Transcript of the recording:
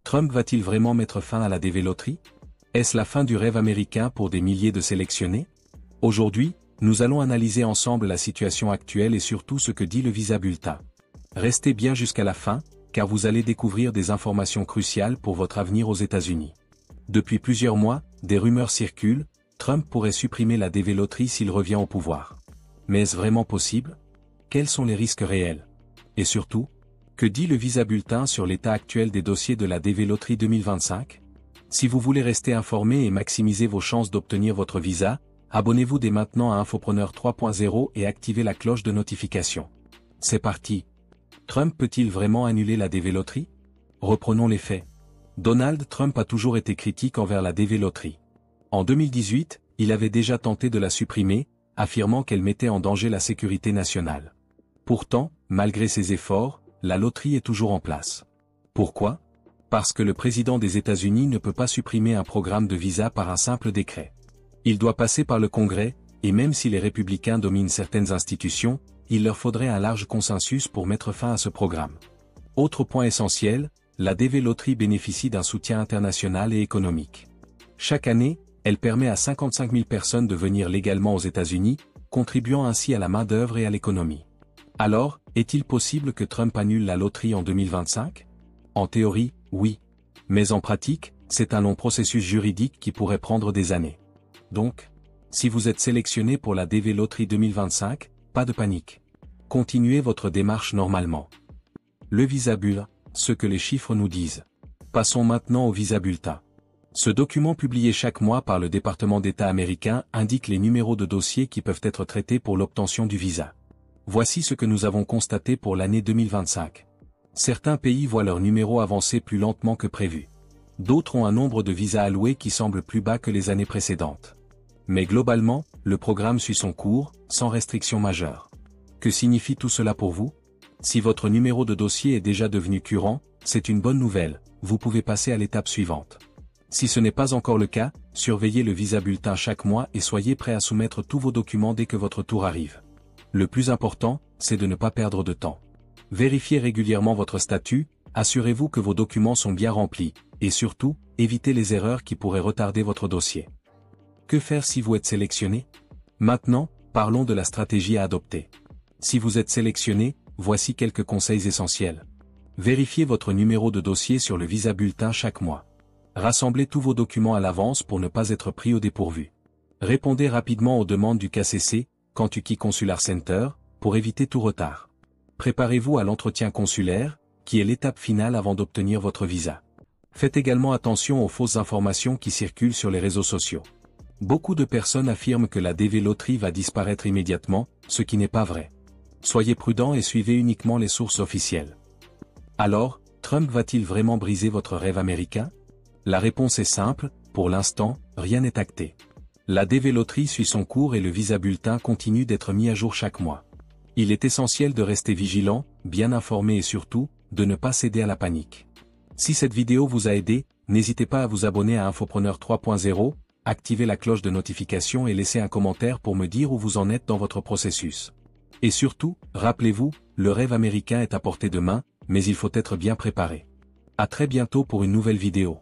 Trump va-t-il vraiment mettre fin à la dévéloterie? Est-ce la fin du rêve américain pour des milliers de sélectionnés? Aujourd'hui, nous allons analyser ensemble la situation actuelle et surtout ce que dit le Visa Bulletin. Restez bien jusqu'à la fin, car vous allez découvrir des informations cruciales pour votre avenir aux États-Unis. Depuis plusieurs mois, des rumeurs circulent, Trump pourrait supprimer la dévéloterie s'il revient au pouvoir. Mais est-ce vraiment possible? Quels sont les risques réels? Et surtout, que dit le Visa Bulletin sur l'état actuel des dossiers de la dévéloterie 2025? Si vous voulez rester informé et maximiser vos chances d'obtenir votre visa, abonnez-vous dès maintenant à Infopreneur 3.0 et activez la cloche de notification. C'est parti. Trump peut-il vraiment annuler la dévéloterie? Reprenons les faits. Donald Trump a toujours été critique envers la dévéloterie. En 2018, il avait déjà tenté de la supprimer, affirmant qu'elle mettait en danger la sécurité nationale. Pourtant, malgré ses efforts, la loterie est toujours en place. Pourquoi? Parce que le président des États-Unis ne peut pas supprimer un programme de visa par un simple décret. Il doit passer par le Congrès, et même si les républicains dominent certaines institutions, il leur faudrait un large consensus pour mettre fin à ce programme. Autre point essentiel, la dévéloterie bénéficie d'un soutien international et économique. Chaque année, elle permet à 55 000 personnes de venir légalement aux États-Unis, contribuant ainsi à la main-d'œuvre et à l'économie. Alors, est-il possible que Trump annule la loterie en 2025? En théorie, oui. Mais en pratique, c'est un long processus juridique qui pourrait prendre des années. Donc, si vous êtes sélectionné pour la dévéloterie 2025, pas de panique. Continuez votre démarche normalement. Le Visa Bulletin, ce que les chiffres nous disent. Passons maintenant au Visa Bulletin. Ce document publié chaque mois par le département d'État américain indique les numéros de dossiers qui peuvent être traités pour l'obtention du visa. Voici ce que nous avons constaté pour l'année 2025. Certains pays voient leur numéro avancer plus lentement que prévu. D'autres ont un nombre de visas alloués qui semble plus bas que les années précédentes. Mais globalement, le programme suit son cours, sans restriction majeure. Que signifie tout cela pour vous? Si votre numéro de dossier est déjà devenu courant, c'est une bonne nouvelle, vous pouvez passer à l'étape suivante. Si ce n'est pas encore le cas, surveillez le Visa Bulletin chaque mois et soyez prêt à soumettre tous vos documents dès que votre tour arrive. Le plus important, c'est de ne pas perdre de temps. Vérifiez régulièrement votre statut, assurez-vous que vos documents sont bien remplis, et surtout, évitez les erreurs qui pourraient retarder votre dossier. Que faire si vous êtes sélectionné? Maintenant, parlons de la stratégie à adopter. Si vous êtes sélectionné, voici quelques conseils essentiels. Vérifiez votre numéro de dossier sur le Visa Bulletin chaque mois. Rassemblez tous vos documents à l'avance pour ne pas être pris au dépourvu. Répondez rapidement aux demandes du KCC, Kentucky Consular Center, pour éviter tout retard. Préparez-vous à l'entretien consulaire, qui est l'étape finale avant d'obtenir votre visa. Faites également attention aux fausses informations qui circulent sur les réseaux sociaux. Beaucoup de personnes affirment que la dévéloterie va disparaître immédiatement, ce qui n'est pas vrai. Soyez prudents et suivez uniquement les sources officielles. Alors, Trump va-t-il vraiment briser votre rêve américain? La réponse est simple, pour l'instant, rien n'est acté. La dévéloterie suit son cours et le Visa Bulletin continue d'être mis à jour chaque mois. Il est essentiel de rester vigilant, bien informé et surtout, de ne pas céder à la panique. Si cette vidéo vous a aidé, n'hésitez pas à vous abonner à Infopreneur 3.0, activer la cloche de notification et laisser un commentaire pour me dire où vous en êtes dans votre processus. Et surtout, rappelez-vous, le rêve américain est à portée de main, mais il faut être bien préparé. À très bientôt pour une nouvelle vidéo.